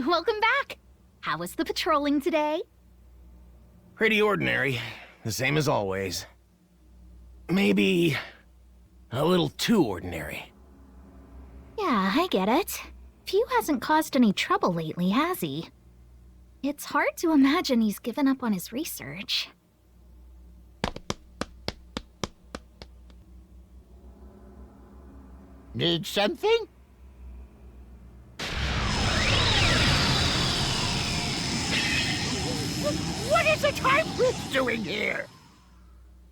Welcome back! How was the patrolling today? Pretty ordinary. The same as always. Maybe a little too ordinary. Yeah, I get it. Few hasn't caused any trouble lately, has he? It's hard to imagine he's given up on his research. Need something? What is the Time Rift doing here?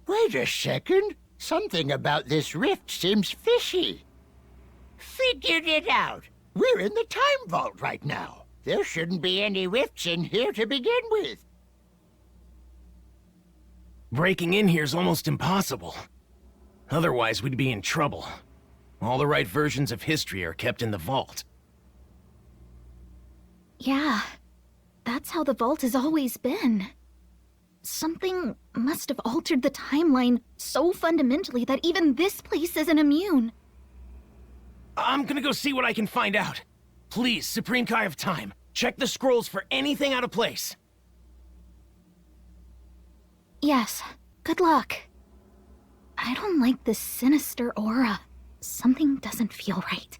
Wait a second. Something about this rift seems fishy. Figured it out. We're in the Time Vault right now. There shouldn't be any rifts in here to begin with. Breaking in here's almost impossible. Otherwise, we'd be in trouble. All the right versions of history are kept in the vault. Yeah, that's how the vault has always been. Something must have altered the timeline so fundamentally that even this place isn't immune. I'm gonna go see what I can find out. Please, Supreme Kai of Time, check the scrolls for anything out of place. Yes, good luck. I don't like this sinister aura. Something doesn't feel right.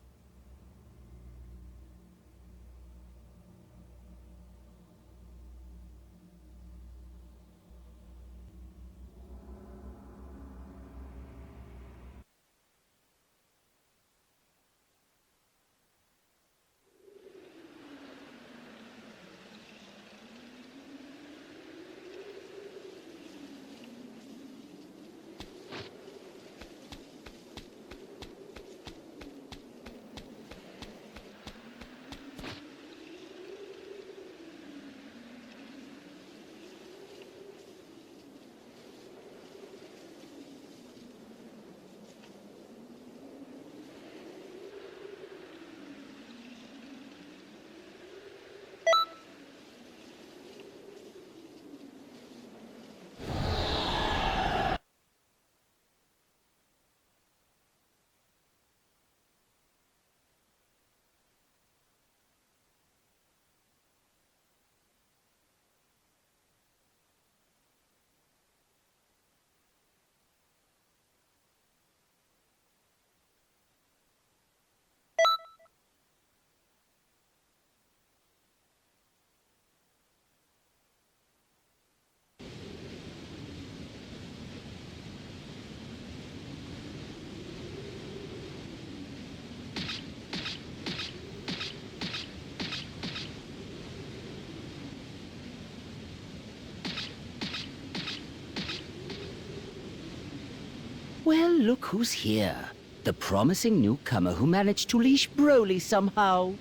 Well, look who's here. The promising newcomer who managed to leash Broly somehow.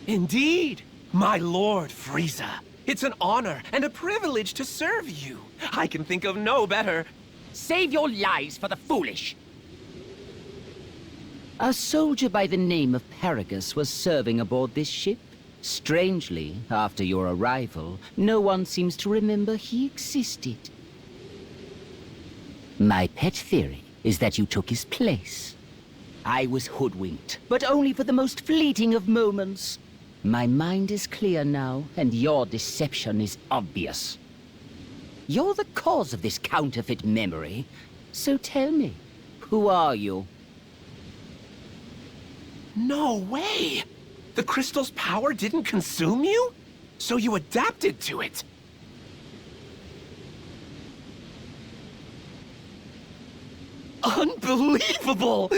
Indeed, my Lord Frieza. It's an honor and a privilege to serve you. I can think of no better. Save your lies for the foolish. A soldier by the name of Paragus was serving aboard this ship. Strangely, after your arrival, no one seems to remember he existed. My pet theory is that you took his place. I was hoodwinked, but only for the most fleeting of moments. My mind is clear now, and your deception is obvious. You're the cause of this counterfeit memory, so tell me, who are you? No way! The crystal's power didn't consume you? So you adapted to it? Unbelievable!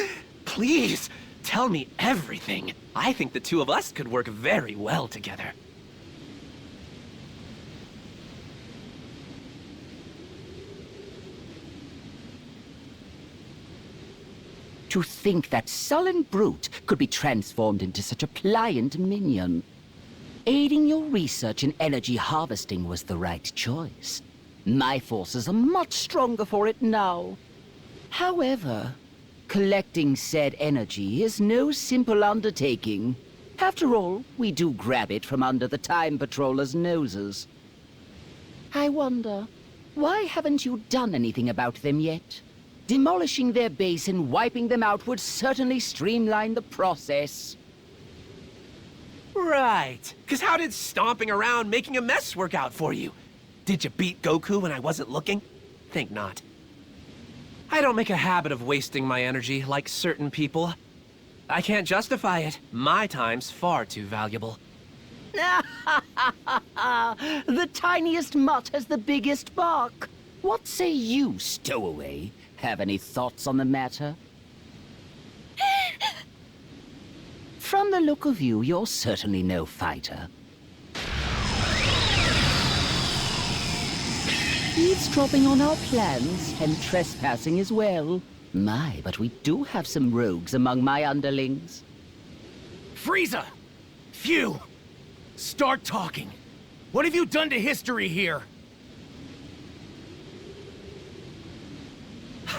Please, tell me everything. I think the two of us could work very well together. To think that sullen brute could be transformed into such a pliant minion. Aiding your research in energy harvesting was the right choice. My forces are much stronger for it now. However, collecting said energy is no simple undertaking. After all, we do grab it from under the Time Patrollers' noses. I wonder, why haven't you done anything about them yet? Demolishing their base and wiping them out would certainly streamline the process. Right. Because how did stomping around making a mess work out for you? Did you beat Goku when I wasn't looking? Think not. I don't make a habit of wasting my energy like certain people. I can't justify it. My time's far too valuable. The tiniest mutt has the biggest bark. What say you, stowaway? Have any thoughts on the matter? From the look of you, you're certainly no fighter. Eavesdropping on our plans and trespassing as well. My, but we do have some rogues among my underlings. Frieza! Phew! Start talking. What have you done to history here?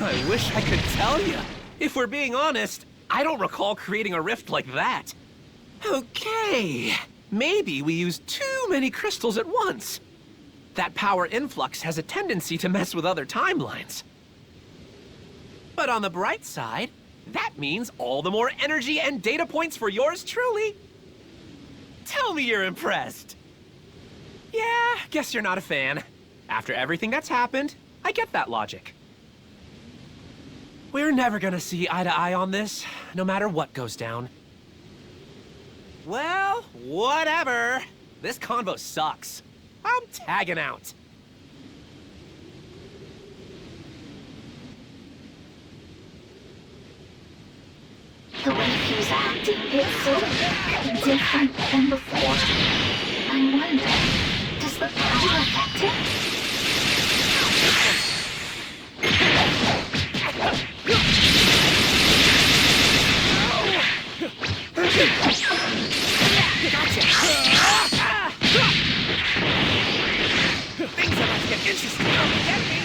I wish I could tell you. If we're being honest, I don't recall creating a rift like that. Okay, maybe we used too many crystals at once. That power influx has a tendency to mess with other timelines. But on the bright side, that means all the more energy and data points for yours truly. Tell me you're impressed. Yeah, guess you're not a fan. After everything that's happened, I get that logic. We're never gonna see eye to eye on this, no matter what goes down. Well, whatever. This convo sucks. I'm tagging out. The way he's acting is so different than before. I wonder, does the power affect him? Things are about to get interesting, don't you get me?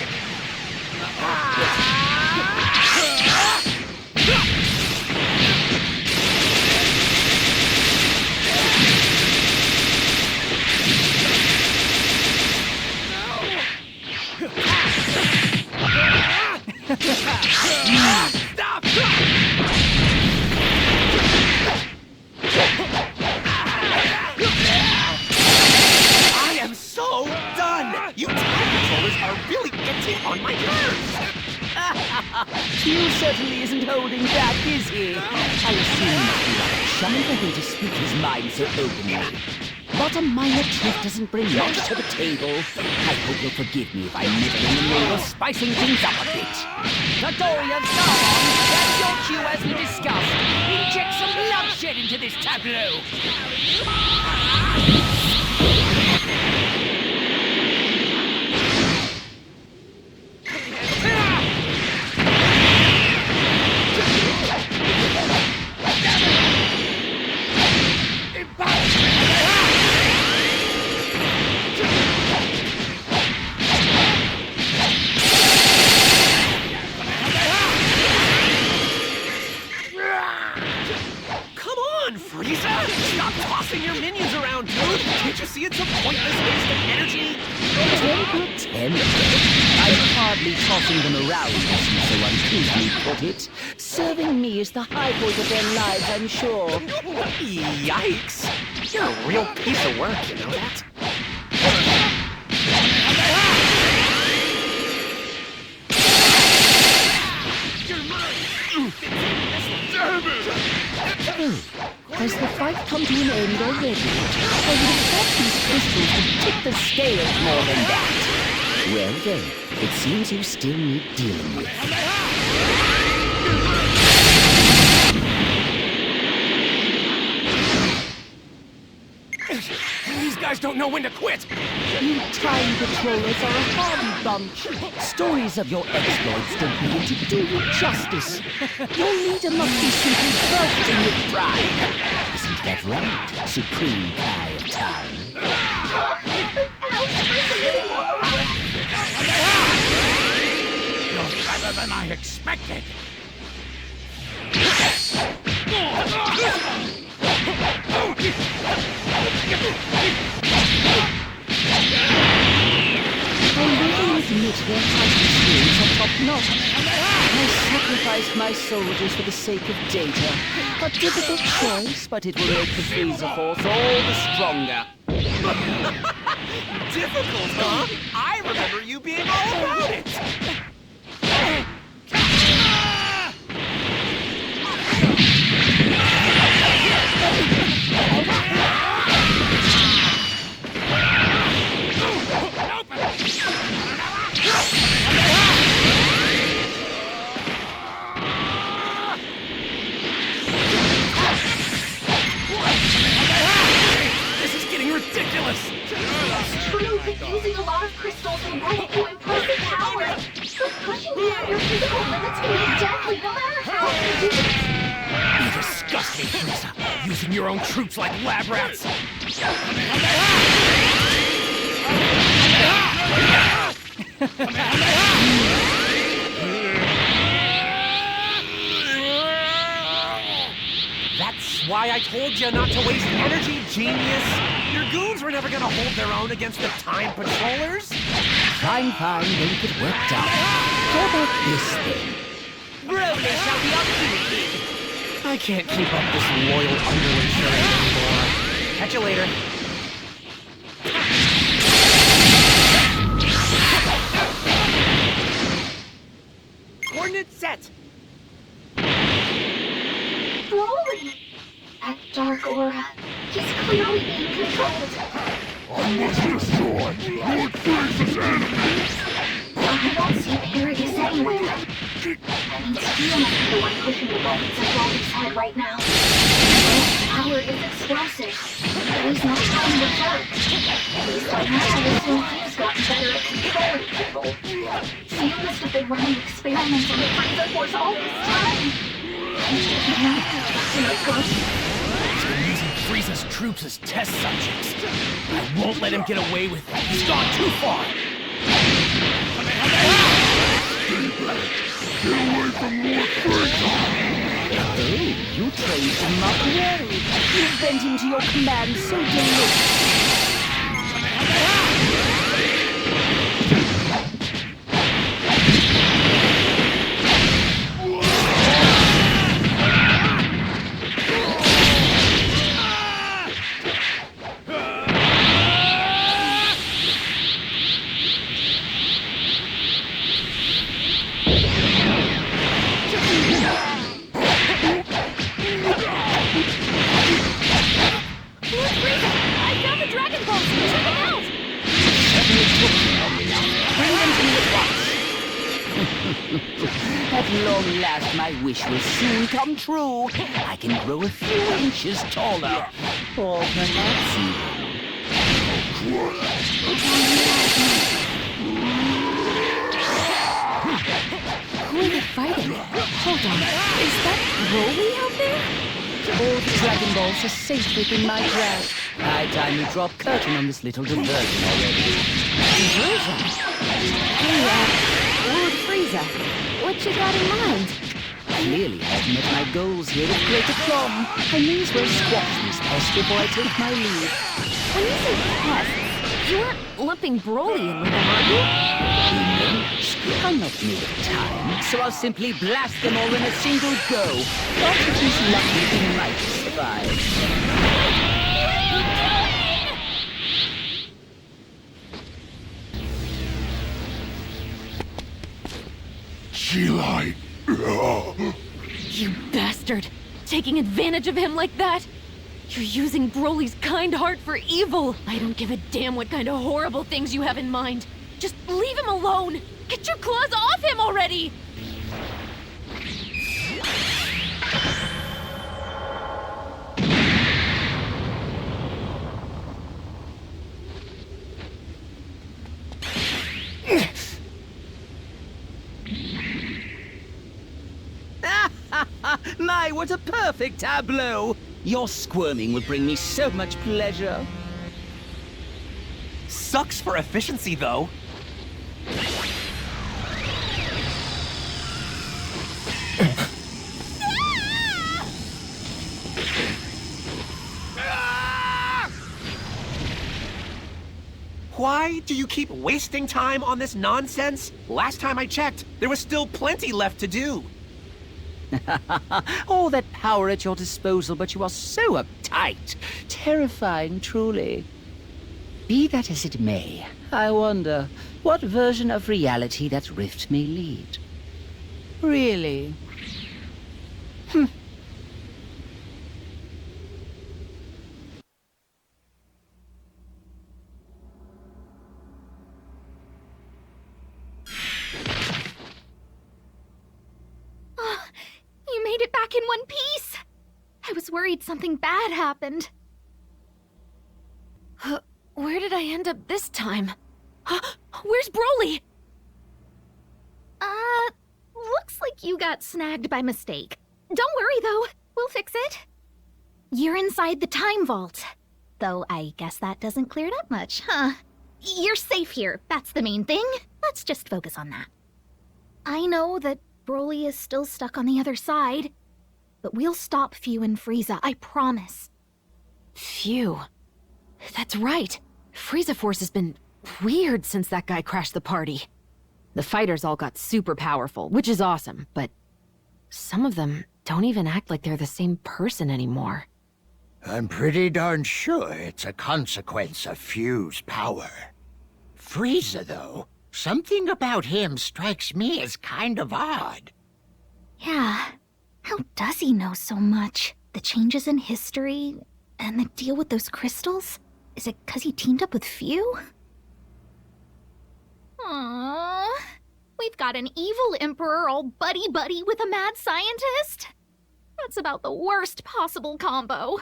Stop! I am so done! You time controllers are really getting on my nerves! Q certainly isn't holding back, is he? I assume it must be rather shy for him to speak his mind so openly. But a minor trick doesn't bring much to the table. I hope you'll forgive me if I nibble in the name of spicing things up a bit. The story of Saga, that's your cue as we discussed. Inject some bloodshed into this tableau. Your minions around, dude! Can't you see it's a pointless waste of energy? Temper. I'm hardly tossing them around, as you so uncouthly put it. Serving me is the high point of their lives, I'm sure. Yikes! You're a real piece of work, you know that? Has the fight come to an end already? I would have thought these crystals would tip the scales more than that. Well then, it seems you still need dealing with. These guys don't know when to quit! You time patrollers are a hardy bunch. Stories of your exploits don't begin to do you justice. Your leader must be simply bursting with pride. Isn't that right, Supreme Kai of Town? You're better than I expected. I really admit their fighting skills are top-notch. I sacrificed my soldiers for the sake of data. A difficult choice, but it will make the Freezer Force all the stronger. Difficult, huh? I remember you being all about it! This is getting ridiculous! It's true that using a lot of crystals will grant you impressive power. But pushing beyond your physical limits can be deadly no matter how you do it. You disgust me, Frieza! Using your own troops like lab rats! That's why I told you not to waste energy, genius! Your goons were never gonna hold their own against the Time Patrollers! Fine, then it worked out. How about this thing? Broly shall be unlimited! I can't keep up this loyal underling charade anymore. Catch you later. Coordinate set! Broly! That dark aura. He's clearly being controlled. I must destroy Lord Frieza's enemies! I don't see Paragus anywhere. That means he must be the one pushing the buttons of Broly's head right now. His power is explosive. There is no time to jerk. At least by now I assume he's gotten better at controlling people. You must have been running experiments on the Frieza Force all this time. He's been using Frieza's troops as test subjects. I won't let him get away with it. He's gone too far! Get away from Lord Frieza! Oh, you trained him up well. You bent him to your command so deliberately. At long last, my wish will soon come true. I can grow a few inches taller. Or perhaps Who are they fighting? Hold on. Is that Broly out there? all the Dragon Balls are safe within my grasp. High time we drop curtain on this little diversion already. Diversion? Hey, Lord Frieza, what you got in mind? Clearly I've met my goals here with great aplomb. I may as well squash this pest before I take my leave. When you say pests, you aren't lumping Broly in with them, are you? I'm not made of time, so I'll simply blast them all in a single go. But if he's lucky, he might survive. G-Light. You bastard! Taking advantage of him like that? You're using Broly's kind heart for evil! I don't give a damn what kind of horrible things you have in mind. Just leave him alone! Get your claws off him already! My, what a perfect tableau! Your squirming will bring me so much pleasure. Sucks for efficiency, though. Why do you keep wasting time on this nonsense? Last time I checked, there was still plenty left to do. All that power at your disposal, but you are so uptight. Terrifying, truly. Be that as it may, I wonder what version of reality that rift may lead. Really? You made it back in one piece! I was worried something bad happened. Where did I end up this time? Where's Broly? Looks like you got snagged by mistake. Don't worry, though. We'll fix it. You're inside the time vault. Though I guess that doesn't clear it up much, huh? You're safe here. That's the main thing. Let's just focus on that. I know that Broly is still stuck on the other side, but we'll stop Phew and Frieza, I promise. Phew. That's right. Frieza Force has been weird since that guy crashed the party. The fighters all got super powerful, which is awesome, but some of them don't even act like they're the same person anymore. I'm pretty darn sure it's a consequence of Phew's power. Frieza, though, something about him strikes me as kind of odd. Yeah. How does he know so much? The changes in history and the deal with those crystals? Is it 'cause he teamed up with Phew? Aww. We've got an evil emperor all buddy-buddy with a mad scientist? That's about the worst possible combo.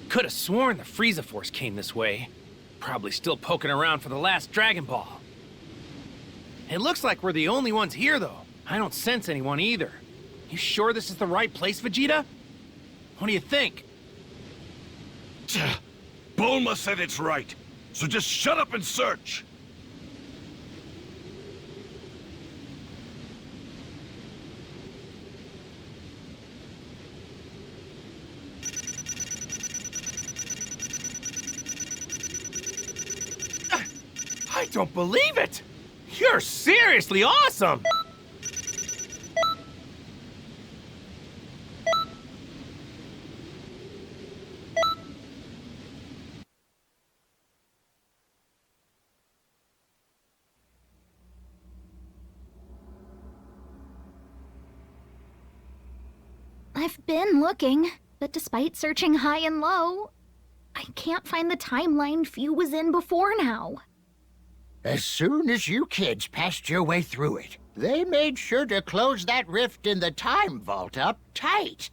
Could have sworn the Frieza Force came this way. Probably still poking around for the last Dragon Ball. It looks like we're the only ones here, though. I don't sense anyone either. You sure this is the right place, Vegeta? What do you think? Bulma said it's right, so just shut up and search. I don't believe it! You're seriously awesome! I've been looking, but despite searching high and low, I can't find the timeline Phew was in before now. As soon as you kids passed your way through it, they made sure to close that rift in the time vault up tight.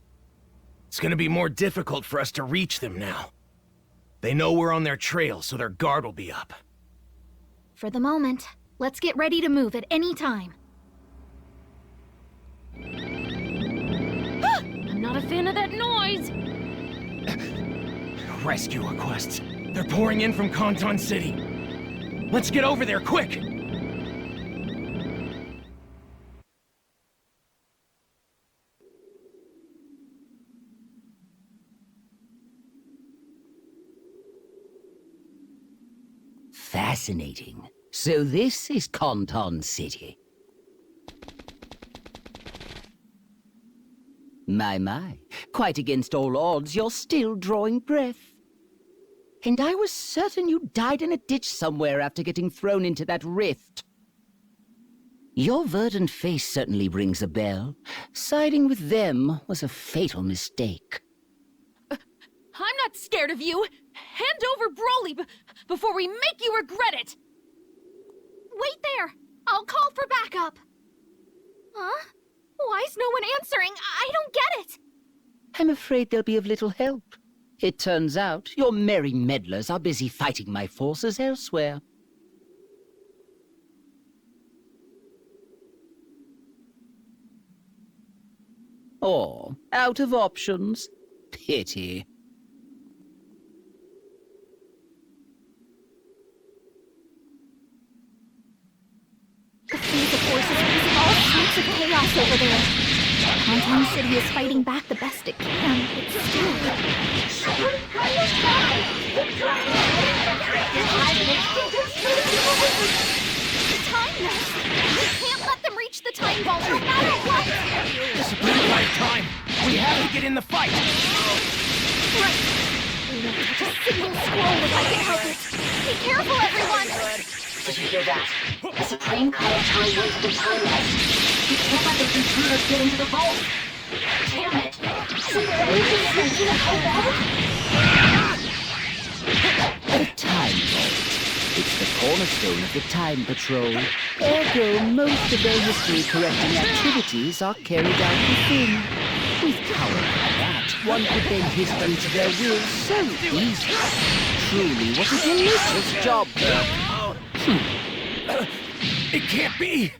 It's gonna be more difficult for us to reach them now. They know we're on their trail, so their guard will be up. For the moment, let's get ready to move at any time. I'm not a fan of that noise! Rescue requests. They're pouring in from Kanton City. Let's get over there, quick! Fascinating. So this is Kanton City. My. Quite against all odds, you're still drawing breath. And I was certain you died in a ditch somewhere after getting thrown into that rift. Your verdant face certainly rings a bell. Siding with them was a fatal mistake. I'm not scared of you! Hand over Broly before we make you regret it! Wait there! I'll call for backup! Huh? Why is no one answering? I don't get it! I'm afraid they'll be of little help. It turns out your merry meddlers are busy fighting my forces elsewhere. Or out of options. Pity. The Frieza Force of chaos over there. Conton City is fighting back the best it can, but still. The time nest! We can't let them reach the time vault no matter what! This is pretty right time. We have to get in the fight. Right. We won't touch a single scroll if I can help it. Be careful, everyone! Did you hear that? The Supreme Kayatai went to the time nest. We can't let the intruders get into the vault. Damn it! So they're able to send to the vault? The Time Vault. It's the cornerstone of the Time Patrol. Ergo, most of their history-correcting activities are carried out within. With power like that, one could bend history to their will so easily. Truly, what a delicious job, It can't be.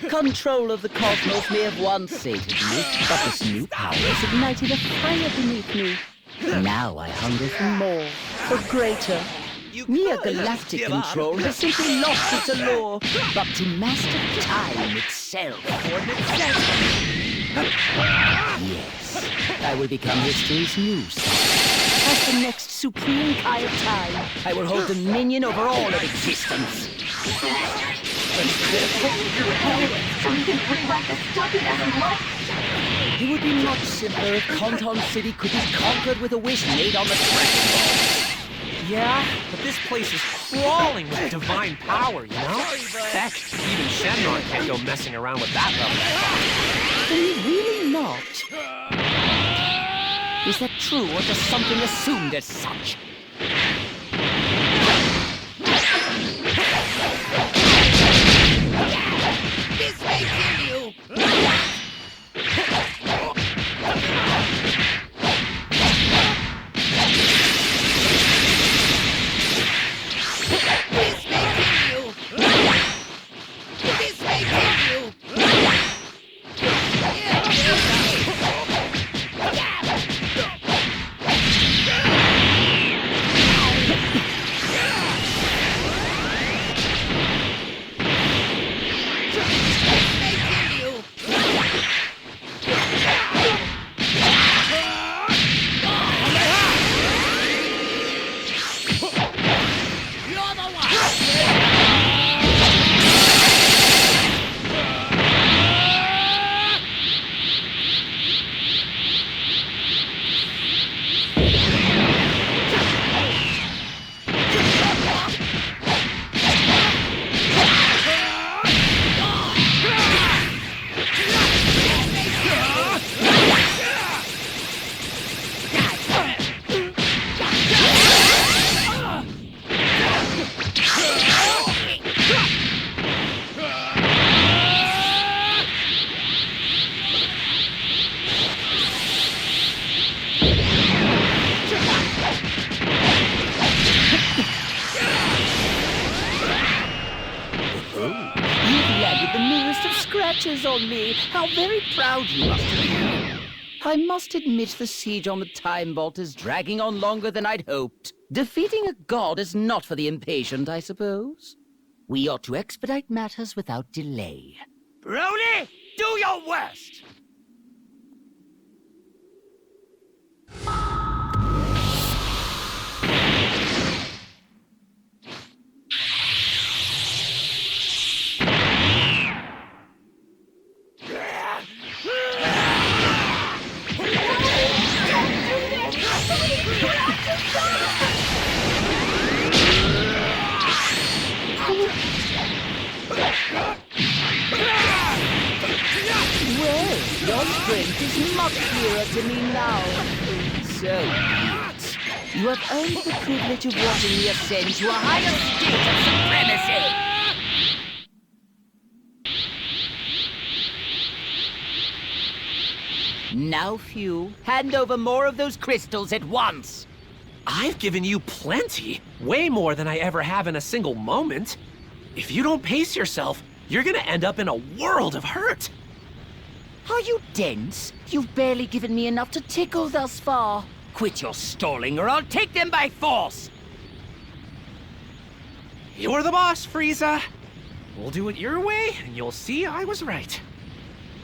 Control of the cosmos may have once sated me, but this new power has ignited a fire beneath me. Now I hunger for more, for greater. Mere galactic control has simply lost its allure, but to master time itself. Yes, I will become history's new son. As the next supreme Kai of time, I will hold dominion over all of existence. It would be much simpler if Conton City could be conquered with a wish made on the Dragon Ball. Yeah, but this place is crawling with divine power, you know? Heck, even Shenron can't go messing around with that level. Can you really not? Is that true, or just something assumed as such? This may kill you! This may kill you! This may kill you! On me. How very proud you must be. I must admit the siege on the Time Vault is dragging on longer than I'd hoped. Defeating a god is not for the impatient, I suppose. We ought to expedite matters without delay. Broly, do your worst! Well, your strength is much clearer to me now. So be it. You have earned the privilege of watching me ascend to a higher state of supremacy. Now, Few, hand over more of those crystals at once. I've given you plenty. Way more than I ever have in a single moment. If you don't pace yourself, you're gonna end up in a world of hurt. Are you dense? You've barely given me enough to tickle thus far. Quit your stalling or I'll take them by force! You're the boss, Frieza. We'll do it your way, and you'll see I was right.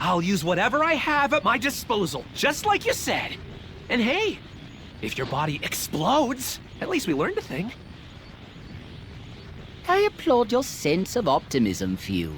I'll use whatever I have at my disposal, just like you said. And hey, if your body explodes, at least we learned a thing. I applaud your sense of optimism, Few.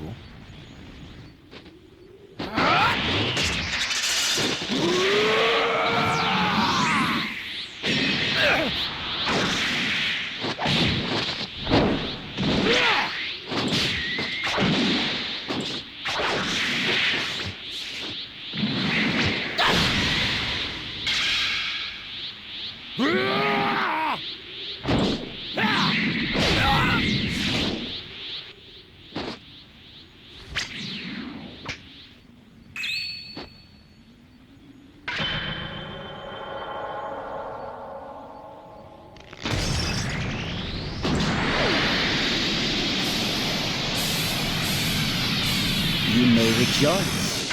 You may rejoice.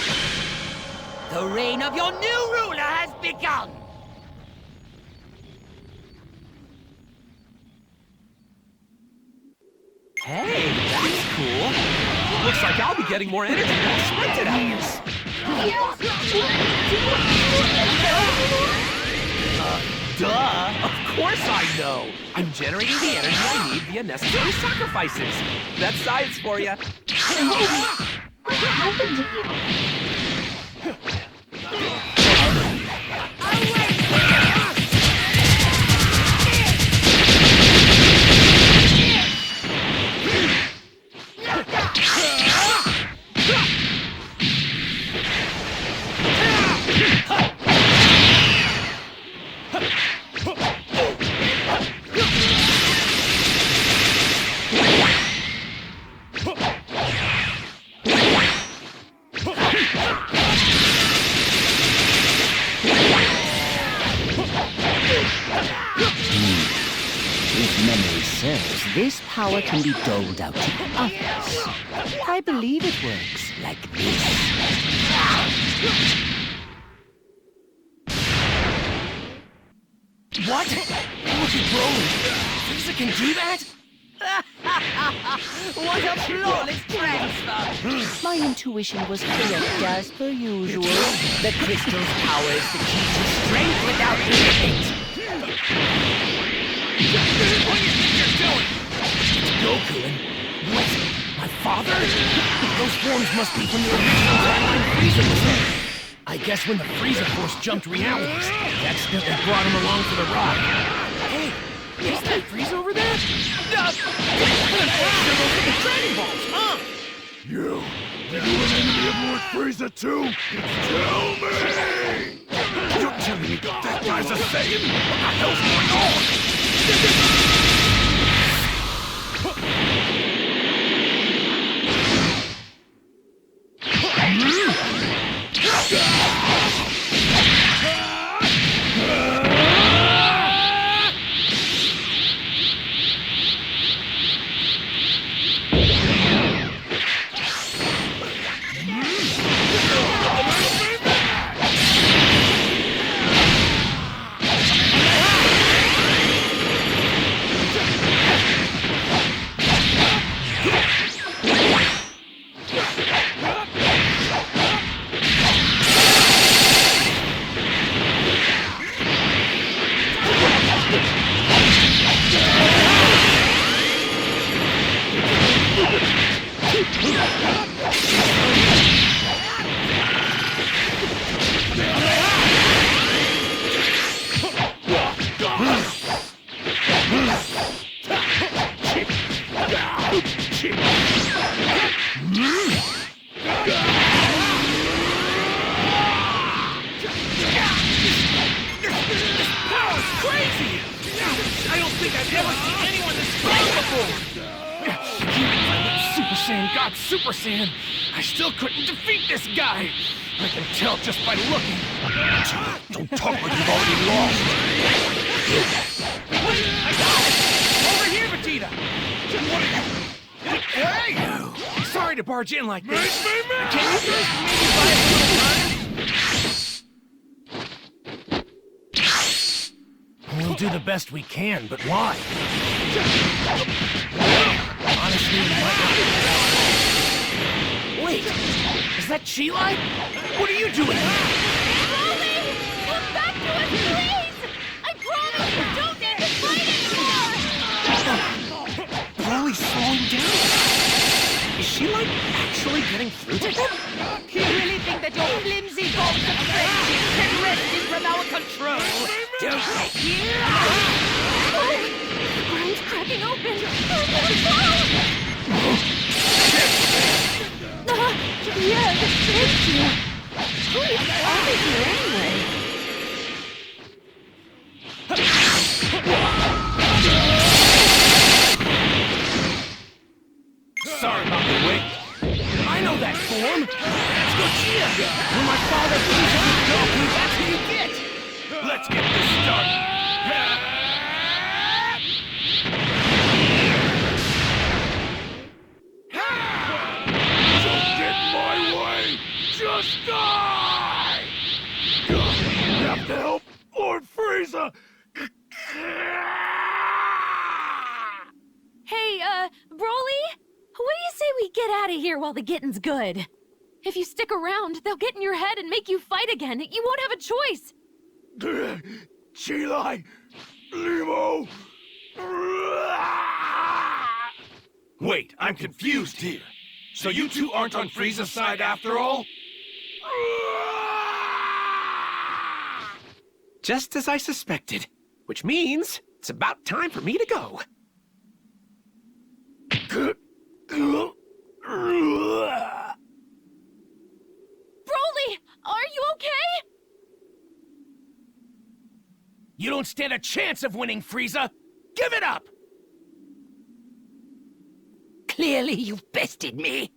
The reign of your new ruler has begun! Hey, that's cool. Looks like I'll be getting more energy than expected out of this. Duh! Of course I know! I'm generating the energy I need via necessary sacrifices. That's science for you. What happened to you? If memory serves, this power can be doled out to others. I believe it works like this. What? Look at Broly! Frieza can do that? What a flawless transfer! My intuition was correct as per usual. The crystal's power is the key to strength without limit. What do you think you're doing? It's Goku and... What? My father? Those forms must be from the original timeline Frieza was in. I guess when the Frieza Force jumped realities, they accidentally brought him along for the ride. Hey, is that Frieza over there? They're both the Dragon Balls, huh? You an enemy of Lord Frieza too? Tell me! You're telling me that guy's a Saiyan? What the hell's going on? Super Saiyan, I still couldn't defeat this guy. I can tell just by looking. Don't talk like you've already lost. Wait, I got it! Over here, Vegeta! What are you... Hey! Sorry to barge in like this. Can you guys maybe buy a time? We'll do the best we can, but why? Honestly, we might not... Wait, is that that Sheila? What are you doing? Broly! Come back to us, please! I promise you don't need to fight anymore! Broly's slowing down. Is she, like, actually getting through to him? You really think that your flimsy bonds of friendship can wrest him from our control? Don't let you! Broly's cracking open! I'm gonna fall! Yeah, thank you! Who is over here anyway? Sorry about the wait. I know that form. That's Gogeta. When my father freezes with Goku, that's who you get. Let's get this started. Don't get in my way! Just die! You have to help Lord Frieza! Hey, Broly? What do you say we get out of here while the getting's good? If you stick around, they'll get in your head and make you fight again. You won't have a choice. Chilai! Limo! Wait, I'm confused here. So you two aren't on Frieza's side after all? Just as I suspected. Which means it's about time for me to go. Broly, are you okay? You don't stand a chance of winning, Frieza! Give it up! Clearly you've bested me.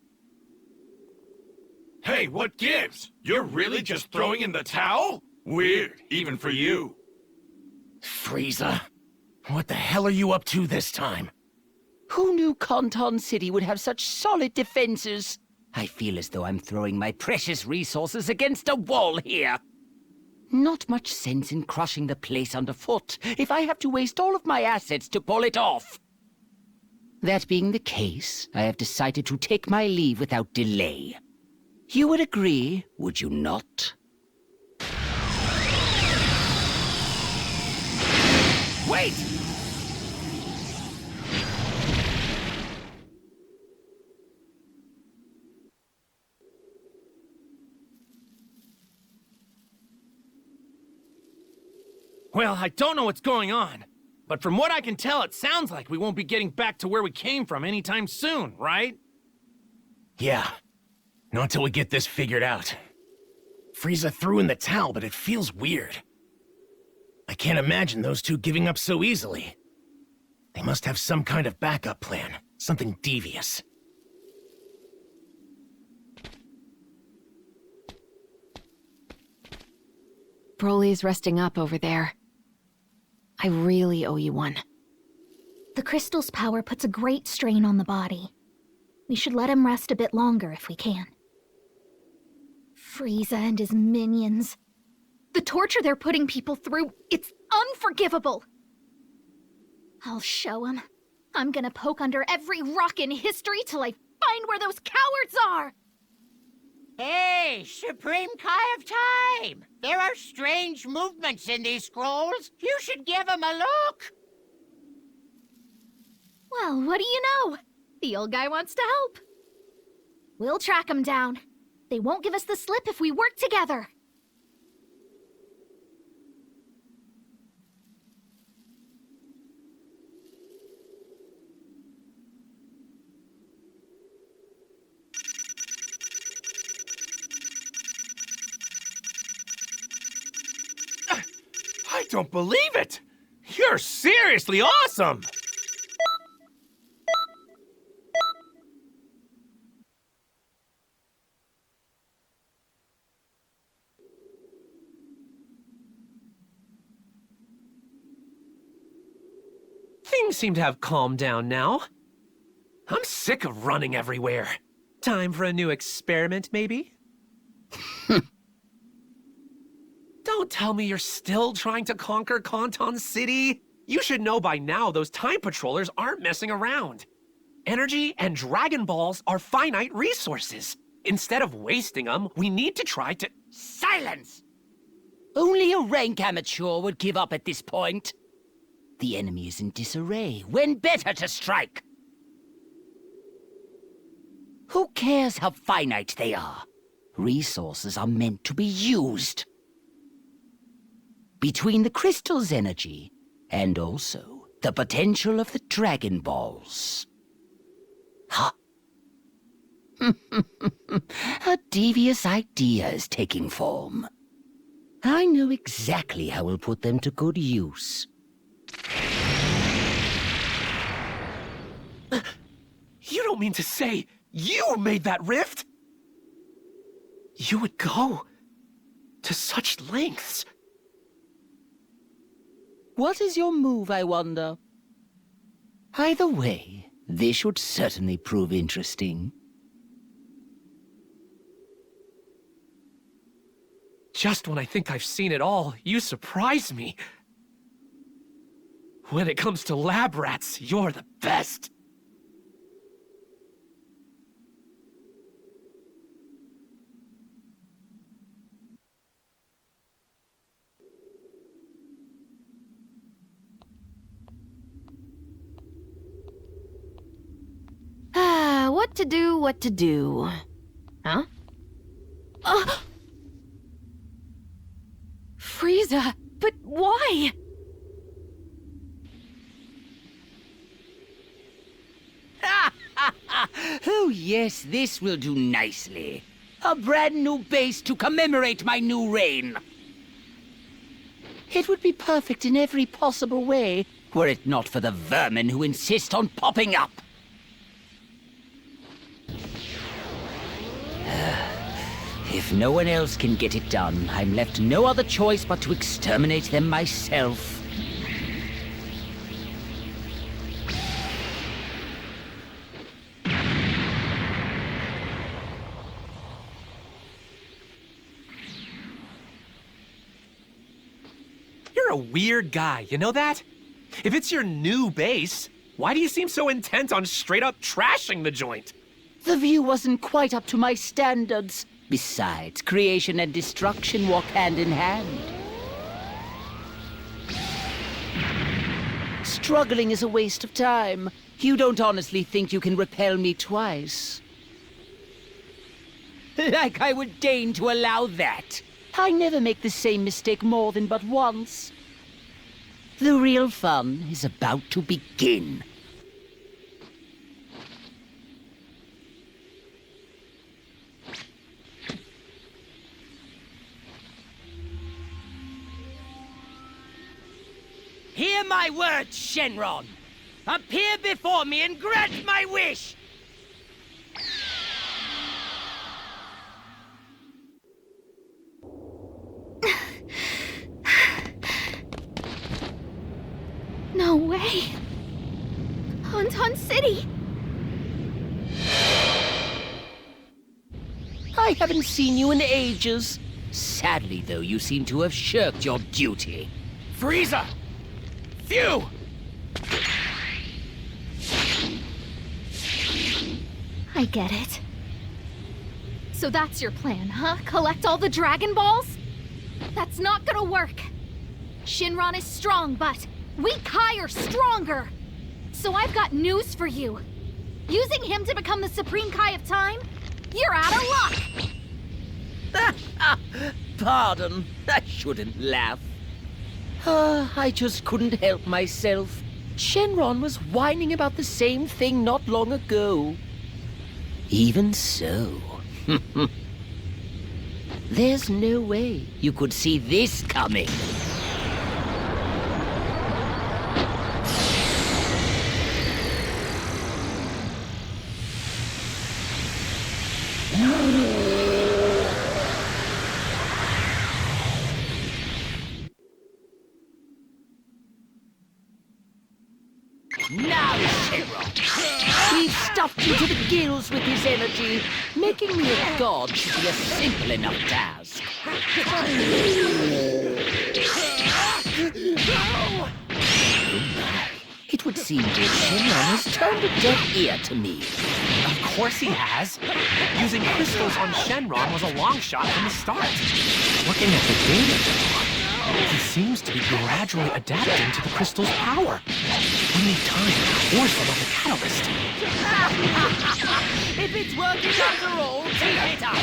Hey, what gives? You're really just throwing in the towel? Weird, even for you. Frieza, what the hell are you up to this time? Who knew Canton City would have such solid defenses? I feel as though I'm throwing my precious resources against a wall here. Not much sense in crushing the place underfoot if I have to waste all of my assets to pull it off. That being the case, I have decided to take my leave without delay. You would agree, would you not? Wait! Well, I don't know what's going on, but from what I can tell, it sounds like we won't be getting back to where we came from anytime soon, right? Yeah. Not until we get this figured out. Frieza threw in the towel, but it feels weird. I can't imagine those two giving up so easily. They must have some kind of backup plan, something devious. Broly's resting up over there. I really owe you one. The crystal's power puts a great strain on the body. We should let him rest a bit longer if we can. Frieza and his minions. The torture they're putting people through, it's unforgivable. I'll show him. I'm gonna poke under every rock in history till I find where those cowards are! Hey, Supreme Kai of Time! There are strange movements in these scrolls. You should give them a look. Well, what do you know? The old guy wants to help. We'll track him down. They won't give us the slip if we work together. I don't believe it! You're seriously awesome! Things seem to have calmed down now. I'm sick of running everywhere. Time for a new experiment, maybe? Don't tell me you're still trying to conquer Canton City. You should know by now those time patrollers aren't messing around. Energy and Dragon Balls are finite resources. Instead of wasting them, we need to try to... Silence! Only a rank amateur would give up at this point. The enemy is in disarray. When better to strike? Who cares how finite they are? Resources are meant to be used. Between the crystal's energy and also the potential of the Dragon Balls. Huh? A devious idea is taking form. I know exactly how we'll put them to good use. You don't mean to say you made that rift? You would go to such lengths? What is your move, I wonder? Either way, this should certainly prove interesting. Just when I think I've seen it all, you surprise me. When it comes to lab rats, you're the best. What to do? Huh? Frieza, but why? Oh yes, this will do nicely. A brand new base to commemorate my new reign. It would be perfect in every possible way, were it not for the vermin who insist on popping up. If no one else can get it done, I'm left no other choice but to exterminate them myself. You're a weird guy, you know that? If it's your new base, why do you seem so intent on straight up trashing the joint? The view wasn't quite up to my standards. Besides, creation and destruction walk hand in hand. Struggling is a waste of time. You don't honestly think you can repel me twice? Like I would deign to allow that. I never make the same mistake more than but once. The real fun is about to begin. Hear my words, Shenron! Appear before me and grant my wish! No way! Hunton City! I haven't seen you in ages. Sadly, though, you seem to have shirked your duty. Frieza! Phew! I get it. So that's your plan, huh? Collect all the Dragon Balls? That's not gonna work. Shenron is strong, but we Kai are stronger. So I've got news for you. Using him to become the Supreme Kai of Time? You're out of luck! Pardon, I shouldn't laugh. I just couldn't help myself. Shenron was whining about the same thing not long ago. Even so, there's no way you could see this coming. Now, Shenron! We've stuffed you to the gills with his energy. Making me a god should be a simple enough task. It would seem that Shenron has turned a deaf ear to me. Of course he has. Using crystals on Shenron was a long shot from the start. Looking at the data, he seems to be gradually adapting to the crystal's power. We need time to force him on the catalyst. If it's working after all, keep it up!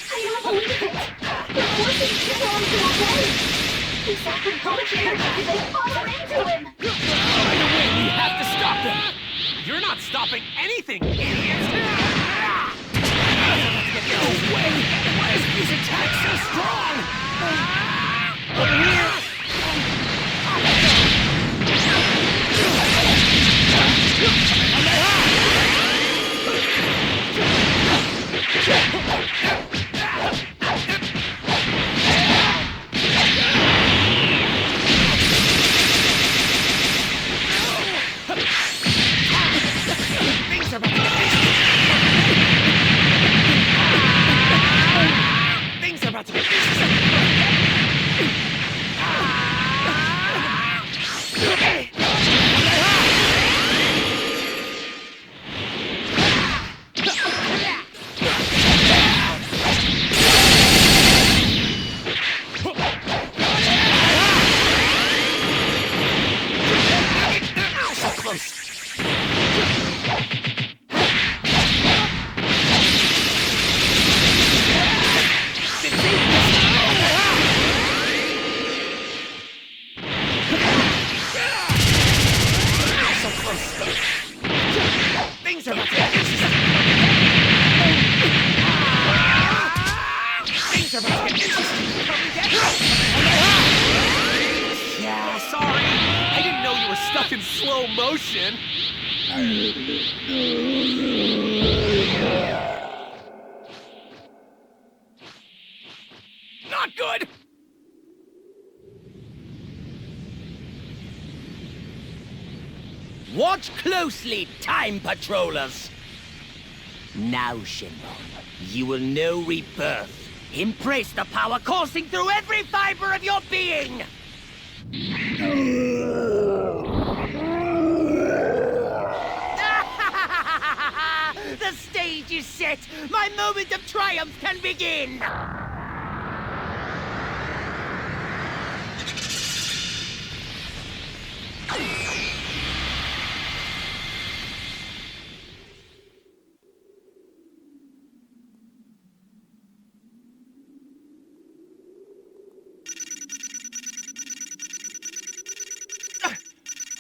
I don't believe it! They're forcing Shenron to obey! These sacrificial energies, they fire into him! Right away, we have to stop them! You're not stopping anything, idiots! No way! Why is these attacks so strong? Over here! Things are about to get Yeah, sorry. I didn't know you were stuck in slow motion. Not good! Watch closely, Time Patrollers! Now, Shenron, you will know rebirth. Embrace the power coursing through every fiber of your being! The stage is set! My moment of triumph can begin!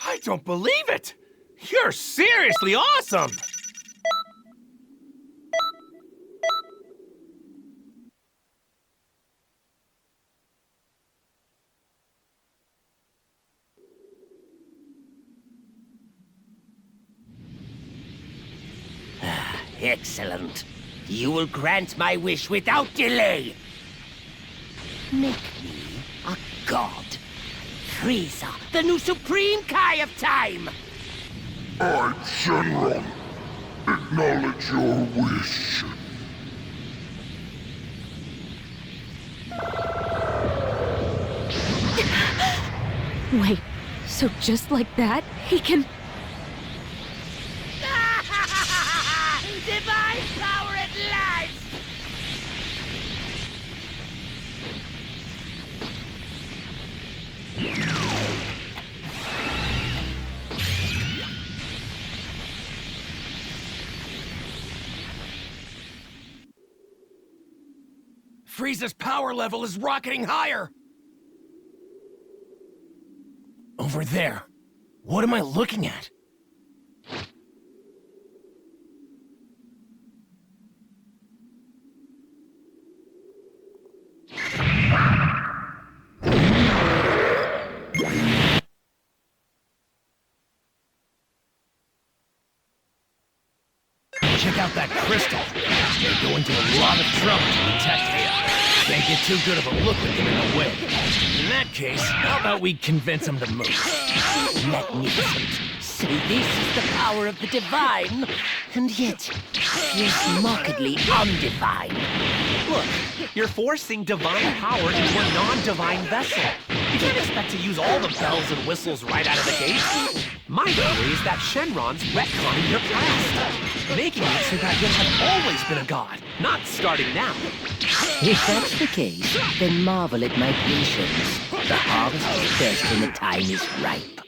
I don't believe it! You're seriously awesome! Excellent. You will grant my wish without delay. Make me a god. Frieza, the new supreme Kai of time. I, Shenron, acknowledge your wish. Wait, so just like that, he can... Divine power at last! Frieza's power level is rocketing higher! Over there. What am I looking at? Check out that crystal. They're going to a lot of trouble to protect it. Can't get too good of a look with them in the way. In that case, how about we convince them to move? Magnificent. So this is the power of the divine, and yet is markedly undivine. Look, you're forcing divine power into a non-divine vessel. You can't expect to use all the bells and whistles right out of the gate. My theory is that Shenron's retconning your past, making it so that you'll have always been a god, not starting now. If that's the case, then marvel at my patience. The harvest is best when the time is ripe.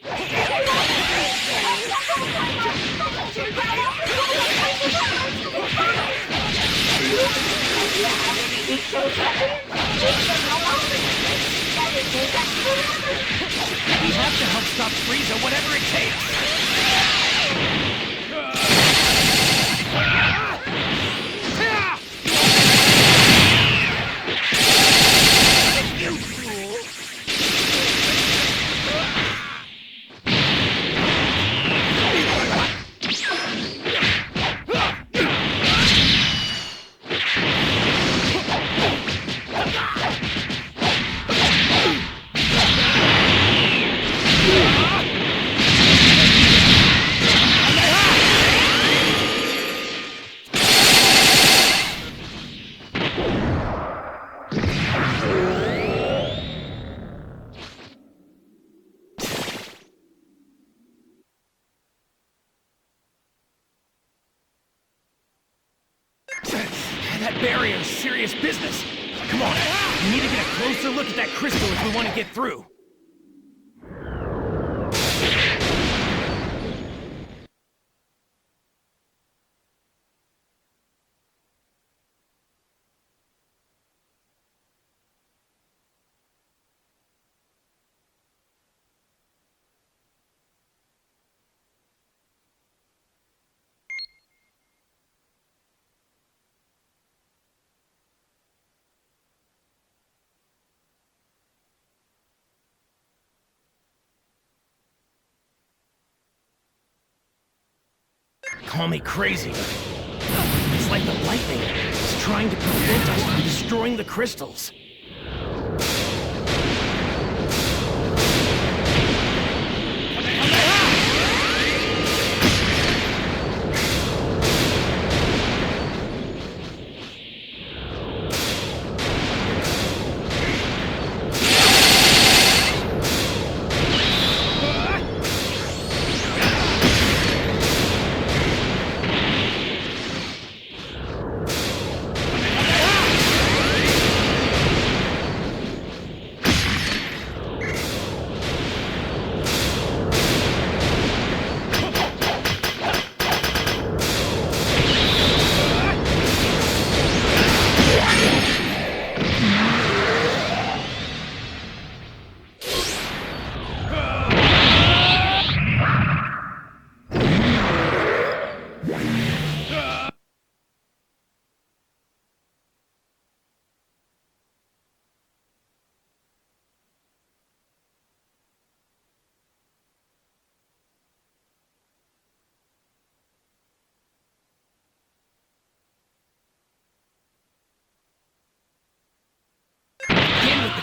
We have to help stop Frieza, whatever it takes. That barrier's serious business. Come on, we need to get a closer look at that crystal if we want to get through. Call me crazy. It's like the lightning is trying to prevent us from destroying the crystals.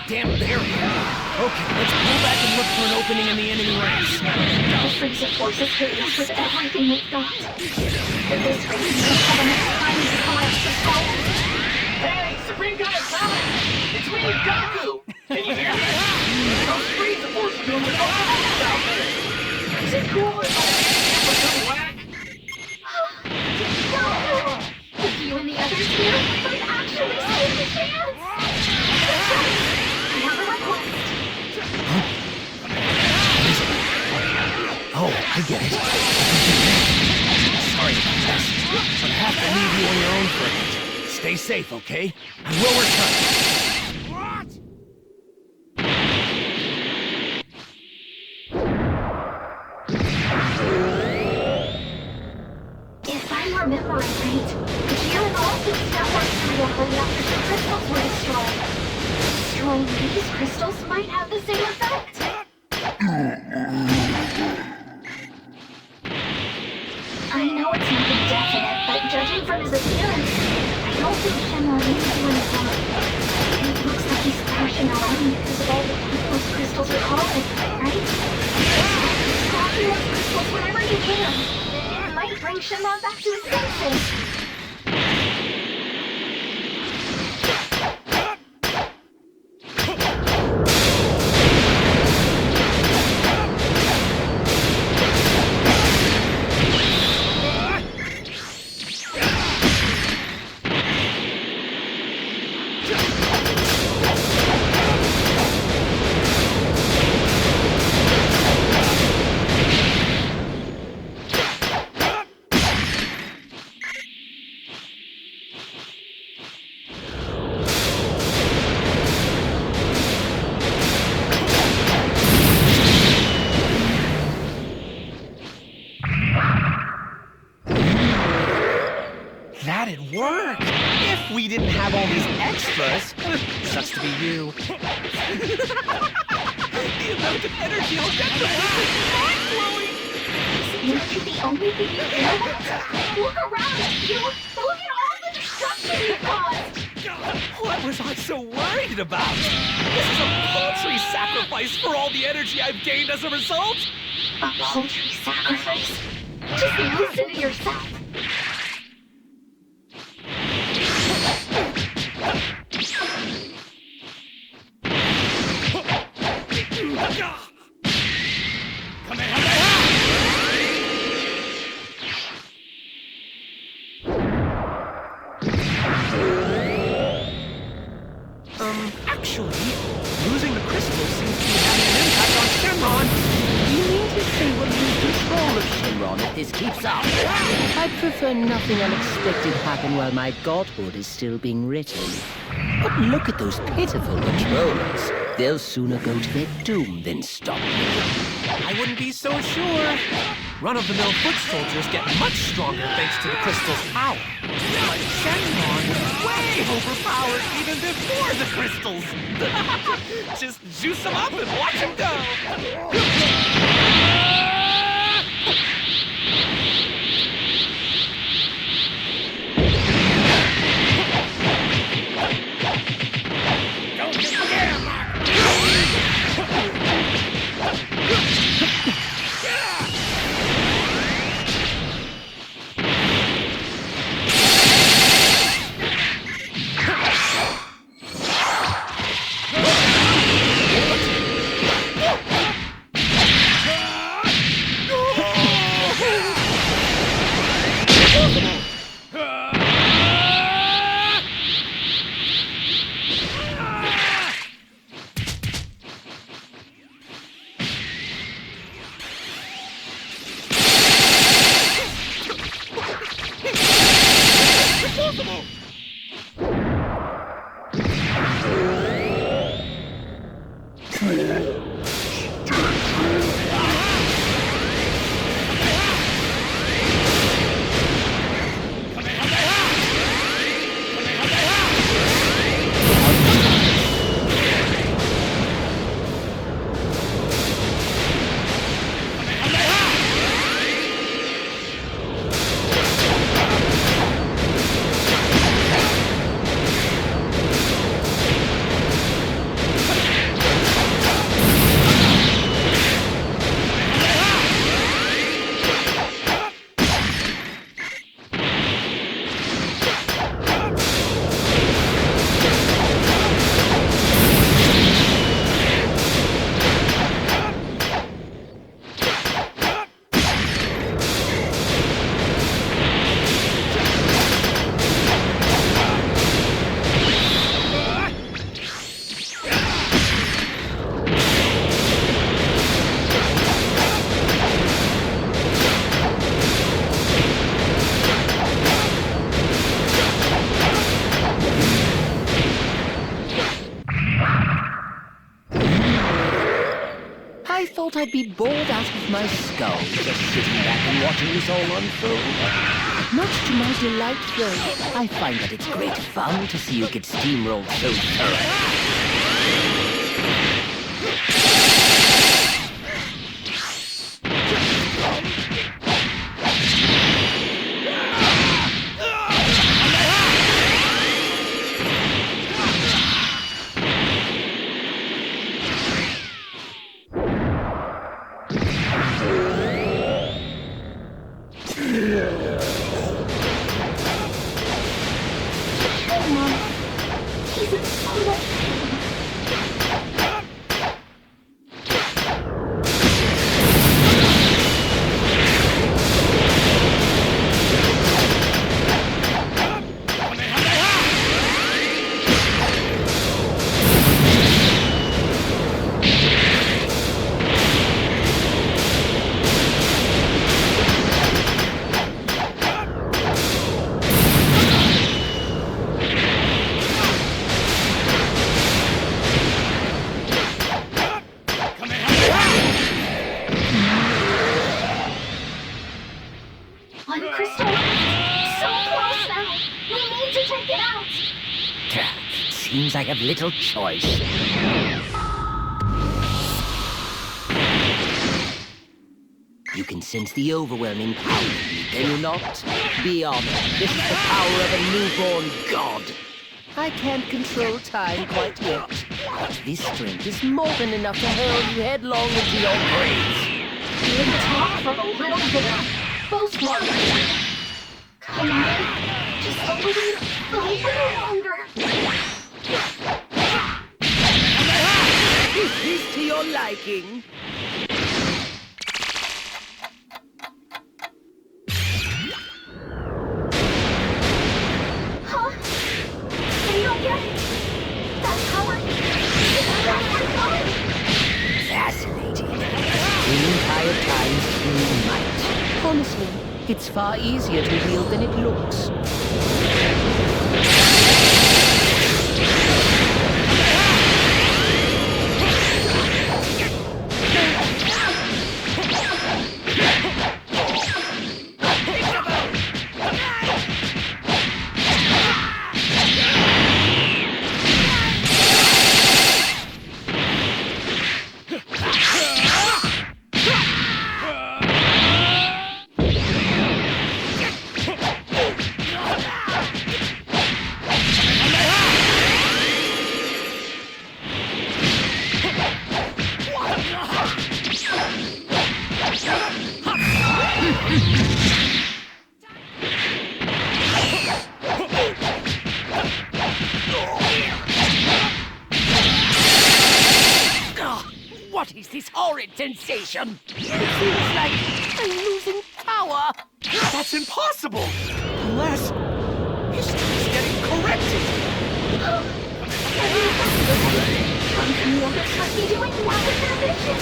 Damn barrier. Okay, let's pull back and look for an opening in the enemy ranks. The Frieza forces hate us with everything they've got. For this reason, we have enough time to collapse the skull. Hey, Supreme God of Power! It's me, Goku! Can you hear me? Those Frieza forces doing the Goku out there! Is it cool if I ever come whack? No! If you and the others here might actually stand a chance! I have a request. Oh, I get it. Sorry about this, but I have to leave you on your own for a bit. Stay safe, okay? I will return. What? If I'm remembering right, you and all the networks reopened after the crystals were destroyed. Destroying these crystals might have the same effect. I know it's nothing definite, but judging from his appearance, I don't think Shenron needs to do anything. It looks like he's crashing around because of all the poop those crystals are causing, right? Scrapping those crystals whenever you can. It might bring Shenron back to his senses. That'd work! If we didn't have all these extras. Sucks to be you. The amount of energy I'll get from this is mind-blowing! You're the only thing you care about? Look around you! Look at all the destruction you've caused! What was I so worried about? This is a paltry sacrifice for all the energy I've gained as a result! A paltry sacrifice? Just listen to yourself. Actually, losing the crystals seems to be having an impact on Shenron. You mean to say we'll lose control of Shenron if this keeps up? I'd prefer nothing unexpected happen while my godhood is still being written. But look at those pitiful patrollers. They'll sooner go to their doom than stop me. I wouldn't be so sure. Run-of-the-mill foot soldiers get much stronger thanks to the crystal's power. But Shenron was way overpowered even before the crystals. Just juice them up and watch them go. I thought I'd be bored out of my skull just sitting back and watching this all unfold. Much to my delight, though, I find that it's great fun to see you get steamrolled so thoroughly. One crystal left. So close now. take it out! Seems I have little choice. You can sense the overwhelming power in me, can you not? Be honest, this is the power of a newborn god. I can't control time quite yet, but this strength is more than enough to hurl you headlong into your graves. You can talk for a little bit. Both longer. Come on. Just a little longer. Is this to your liking? Huh? You don't get it? That power? That's my power? Fascinating. The entire time through might. Honestly, it's far easier to wield than it looks. What is this horrid sensation? It feels like I'm losing power. That's impossible! Unless history's getting corrected! Unwelcome must be doing Unwelcome Invasion.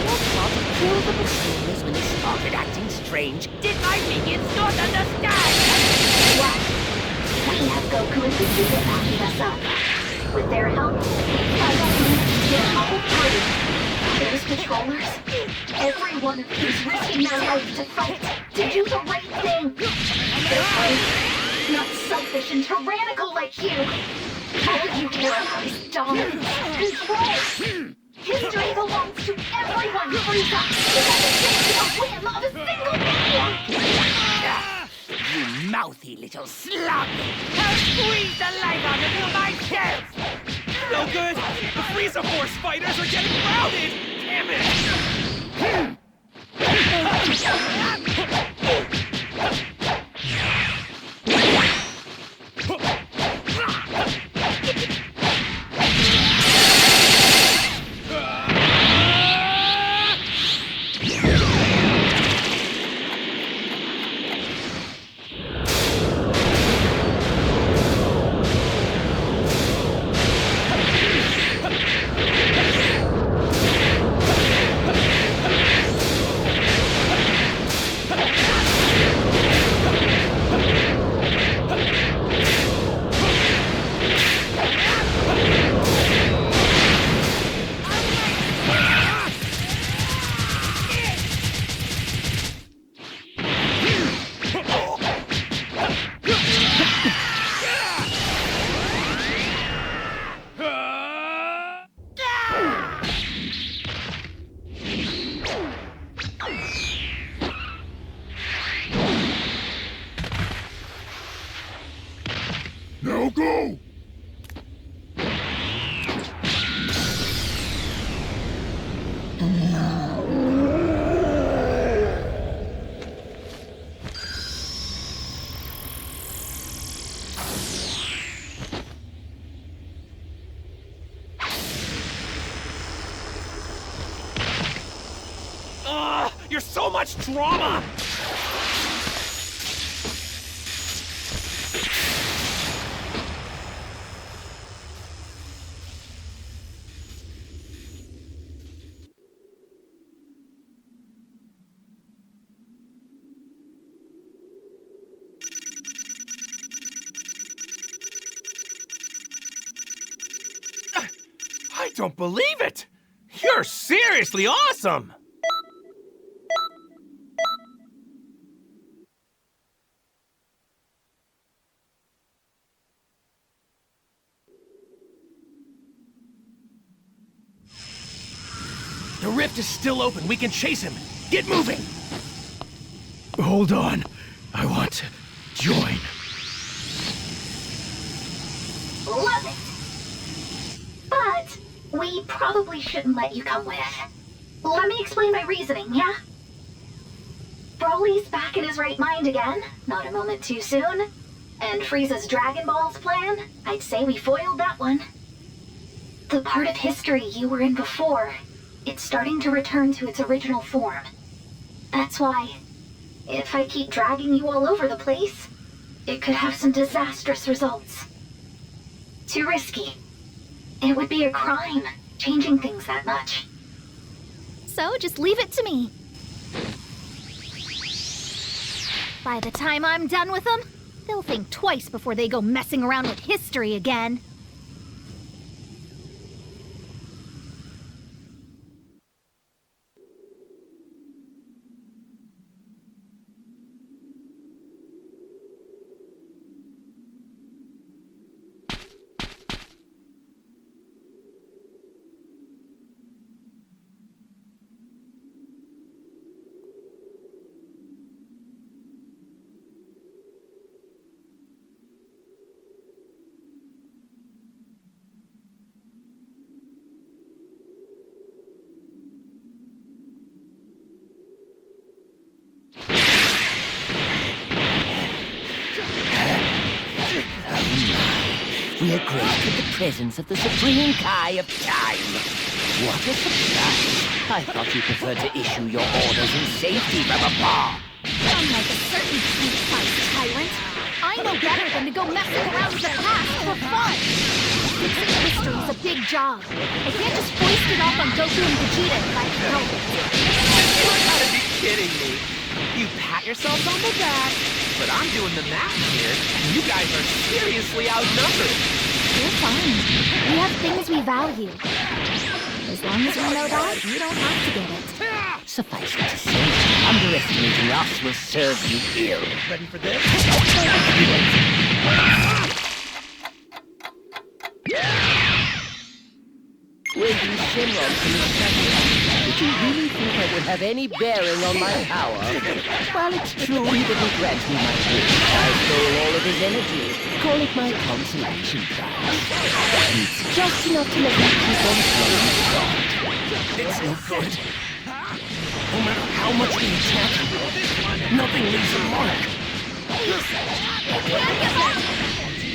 What part of kill the patrollers when they started acting strange did my minions not understand? What? We have Goku and Vegeta backing us up. With their help, we fight off their whole party. Those patrollers, every one of them is risking their life to fight, to do the right thing. They're brave, not selfish and tyrannical like you. All you care about is dominance, control. History belongs to everyone, Frieza. You haven't taken a whim of a single minion. You mouthy little slug! I'll squeeze the life out of you myself! No good! The Frieza Force fighters are getting routed! Damn it! Now go! You're so much drama! I don't believe it! You're seriously awesome! rift is still open. We can chase him. Get moving! Hold on. I want to join. Love it! But we probably shouldn't let you come with. Let me explain my reasoning, yeah? Broly's back in his right mind again, not a moment too soon. And Frieza's Dragon Balls plan, I'd say we foiled that one. The part of history you were in before, it's starting to return to its original form. That's why, if I keep dragging you all over the place, it could have some disastrous results. Too risky. It would be a crime, changing things that much. So just leave it to me. By the time I'm done with them, they'll think twice before they go messing around with history again. We are graced with the presence of the Supreme Kai of Time. What a surprise. I thought you preferred to issue your orders in safety from afar. Unlike a certain pint-sized tyrant, I know better than to go messing around with the past for fun. Fixing history is a big job. I can't just foist it off on Goku and Vegeta if I can help it. You've gotta be kidding me. You pat yourselves on the back, but I'm doing the math here, and you guys are seriously outnumbered. We're fine. We have things we value. As long as we know that, you don't have to get it. Suffice it to say, underestimating us will serve you ill. Ready for this? When you Shenron from the second, did you really think I would have any bearing on my power? Well, it's true he didn't grant me my wish. I stole all of his energy. Call it my consolation prize. It's just enough to let me keep on playing God. It's no good. No matter how much we attack, nothing leaves a mark.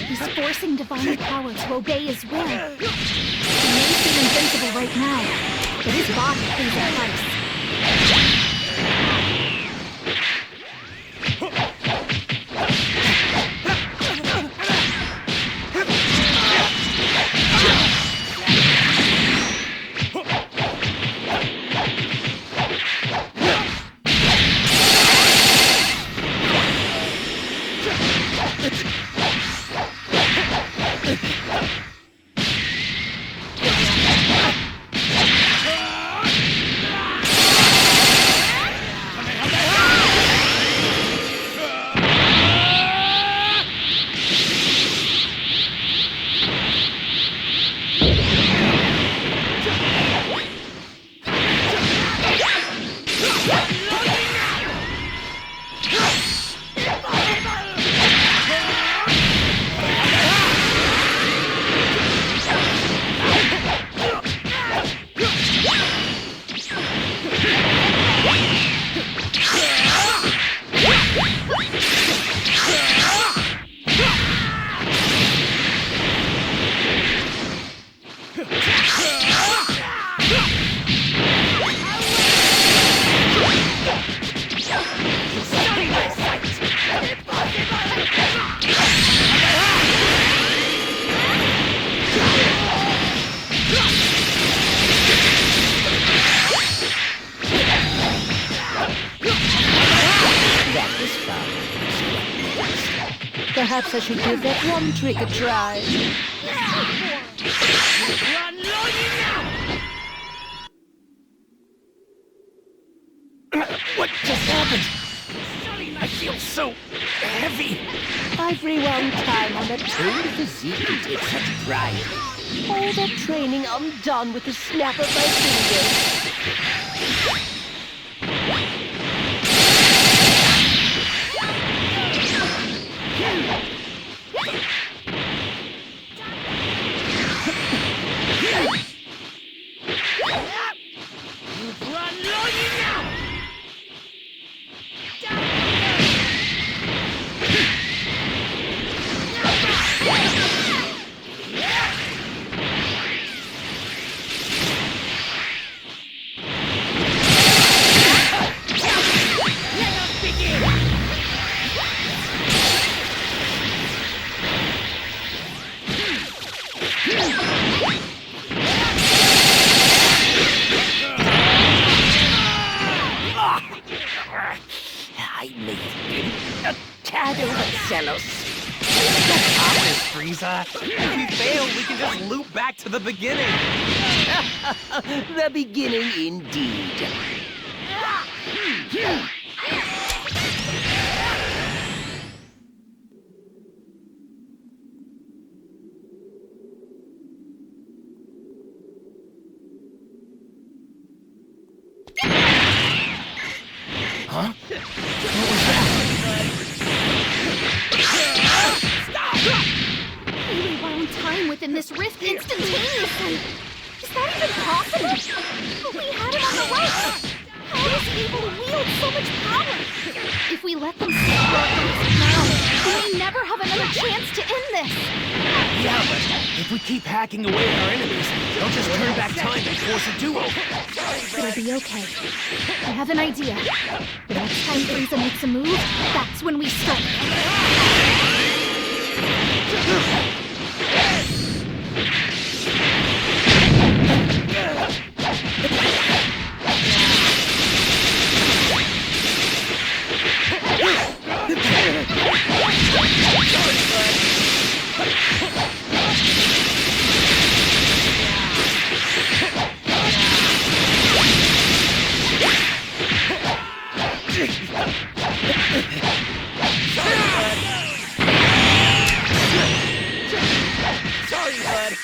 He's forcing divine power to obey his will. He may seem invincible right now, but his body pays a price. Perhaps I should give that one trick a try. What just happened? I feel so heavy. Every one time on a toned physique you take such pride. All that training undone with the snap of my fingers. I may have been a tad overzealous. Honest, Frieza. If we fail, we can just loop back to the beginning. The beginning indeed. Huh? We rewound time within this rift instantaneously. Is that even possible? We had him on the ropes. How is he able to wield so much power? If we let them see our ropes now, we may never have another chance to end this. Yeah, but if we keep hacking away at our enemies, they'll just turn back time and force a duo. It'll be okay. I have an idea. The next time Frieza makes a move, that's when we start. Sorry, bud.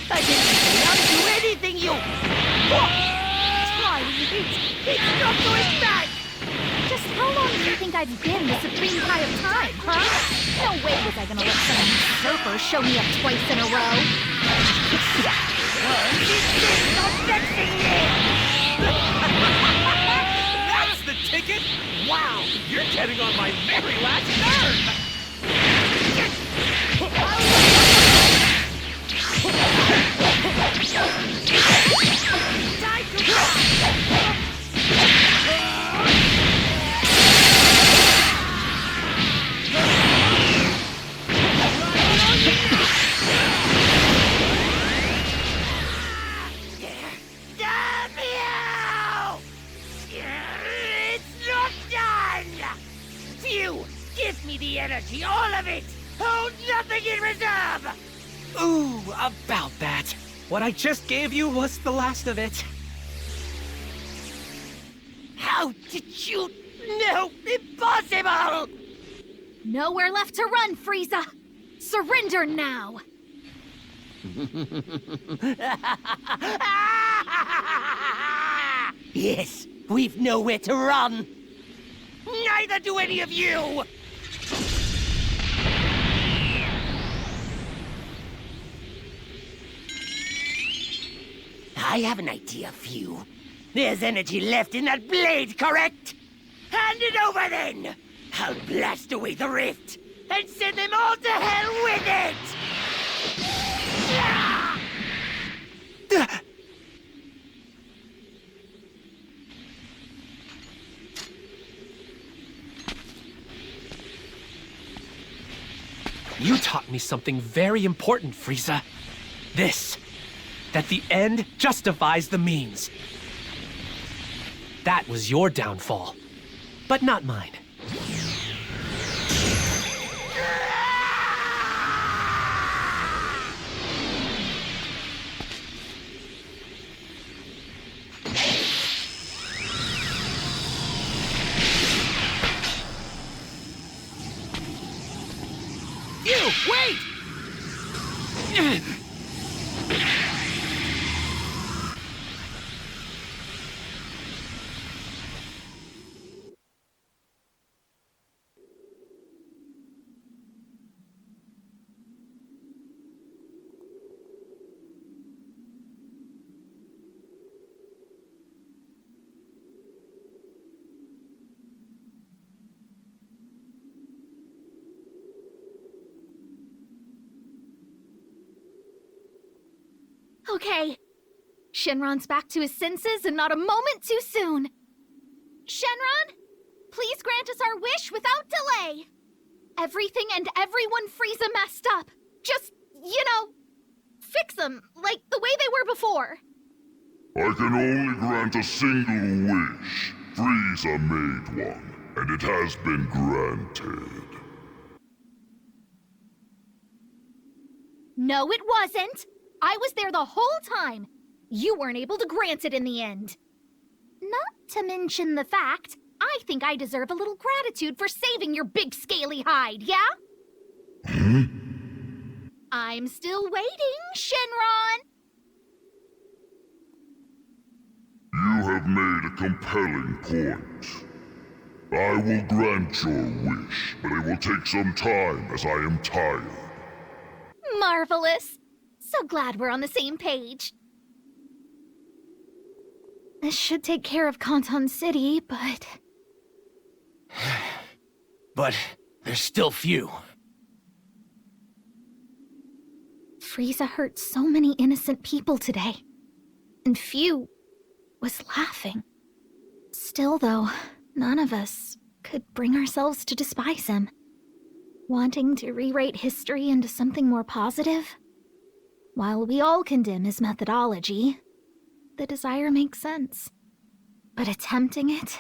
I didn't not do anything, you... Time! It's not going back! Just how long do you think I've been the supreme guy of time, huh? No way was I gonna let some usurper show me up twice in a row. That's the ticket? Wow, you're getting on my very last nerve! It's not done! Phew! Give me the energy, all of it! Hold nothing in reserve! Ooh, about that. What I just gave you was the last of it. How did you No, impossible! Nowhere left to run, Frieza! Surrender now! Yes, we've nowhere to run. Neither do any of you! I have an idea for you. There's energy left in that blade, correct? Hand it over then! I'll blast away the rift and send them all to hell with it! You taught me something very important, Frieza. This, that the end justifies the means. That was your downfall, but not mine. You, wait! Okay. Shenron's back to his senses and not a moment too soon. Shenron, please grant us our wish without delay. Everything and everyone Frieza messed up. Just, fix them like the way they were before. I can only grant a single wish. Frieza made one, and it has been granted. No, it wasn't. I was there the whole time. You weren't able to grant it in the end. Not to mention the fact, I think I deserve a little gratitude for saving your big scaly hide, yeah? I'm still waiting, Shenron! You have made a compelling point. I will grant your wish, but it will take some time as I am tired. Marvelous. So glad we're on the same page. This should take care of Kanton City, but... But there's still few. Frieza hurt so many innocent people today. And few was laughing. Still, though, none of us could bring ourselves to despise him. Wanting to rewrite history into something more positive? While we all condemn his methodology, the desire makes sense. But attempting it,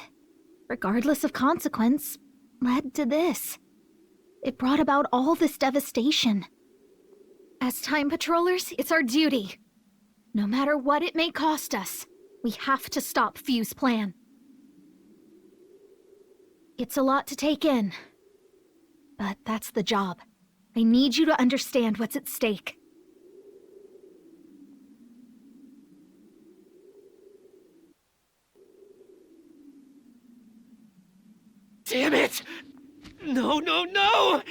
regardless of consequence, led to this. It brought about all this devastation. As Time Patrollers, it's our duty. No matter what it may cost us, we have to stop Fu's plan. It's a lot to take in, but that's the job. I need you to understand what's at stake. Damn it! No, no, no!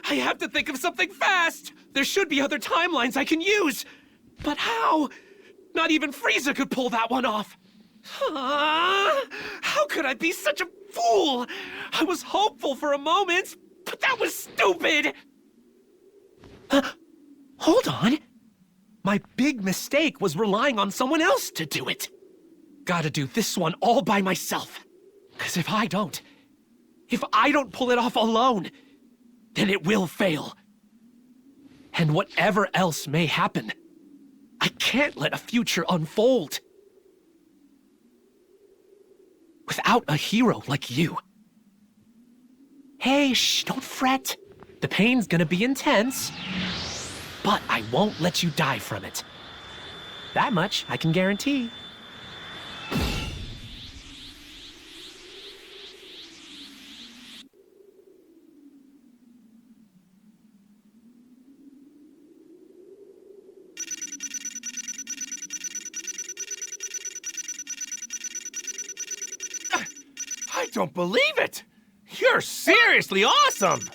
I have to think of something fast! There should be other timelines I can use! But how? Not even Frieza could pull that one off! How could I be such a fool? I was hopeful for a moment, but that was stupid! Hold on! My big mistake was relying on someone else to do it! Gotta do this one all by myself. 'Cause if I don't pull it off alone, then it will fail. And whatever else may happen, I can't let a future unfold without a hero like you. Hey, shh, don't fret. The pain's gonna be intense, but I won't let you die from it. That much I can guarantee. don't believe it! You're seriously awesome!